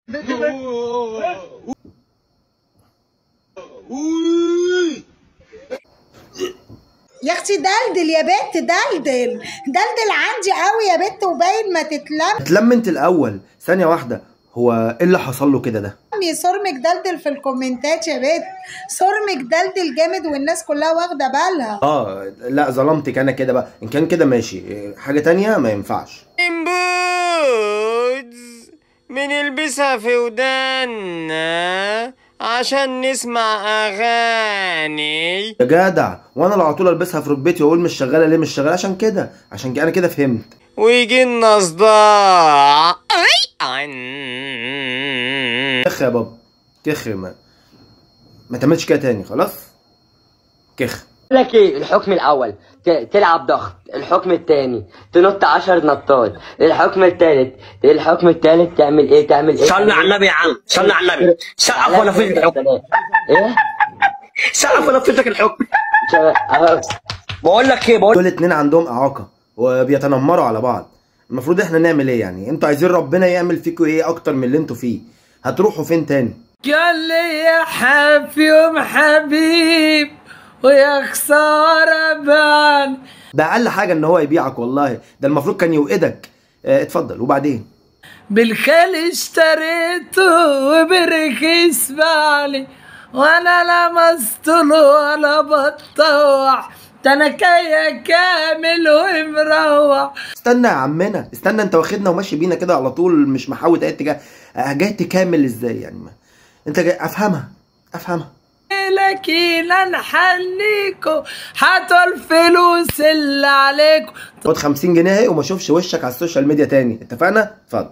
يا اختي دلدل يا بت، دلدل دلدل عندي قوي يا بت، وباين ما تتلم. اتلم انت الاول. ثانيه واحده، هو ايه اللي حصل له كده ده؟ صرمك دلدل في الكومنتات يا بت، صرمك دلدل جامد والناس كلها واخده بالها. لا ظلمتك انا كده بقى. ان كان كده ماشي، حاجه تانية ما ينفعش. بنلبسها في ودانا عشان نسمع اغاني. يا جدع، وانا اللي على طول البسها في ركبتي واقول مش شغاله ليه مش شغاله؟ عشان كده انا كده فهمت. ويجي لنا صداع. كخ يا بابا، كخ. ما تعملش كده تاني، خلاص؟ كخ. لك ايه؟ الحكم الاول تلعب ضغط، الحكم الثاني تنط 10 نطات، الحكم الثالث تعمل ايه؟ صلي على النبي يا عم، صلي على النبي. سقف ولا فيك الحكم؟ ايه؟ سقف ولا فيك الحكم؟ بقول لك ايه، دول اتنين عندهم اعاقه وبيتنمروا على بعض. المفروض احنا نعمل ايه يعني؟ انتوا عايزين ربنا يعمل فيكوا ايه اكتر من اللي انتوا فيه؟ هتروحوا فين تاني؟ قال لي يا حبيب حبيب ويا خساره بان. ده اقل حاجه ان هو يبيعك والله، ده المفروض كان يوقدك. اتفضل. وبعدين؟ بالخيل اشتريته وبرخيص بالي، وانا لمسته ولا بطوح، ده انا كيا كامل ومروح. استنى يا عمنا، استنى. انت واخدنا وماشي بينا كده على طول، مش محاوط اي اتجاه. جاي تكامل ازاي يعني؟ ما انت جاي افهمها. لكن نحنيكوا هاتوا الفلوس اللي عليكم. خد 50 جنيه اهي وما اشوفش وشك على السوشيال ميديا تاني، اتفقنا؟ اتفضل.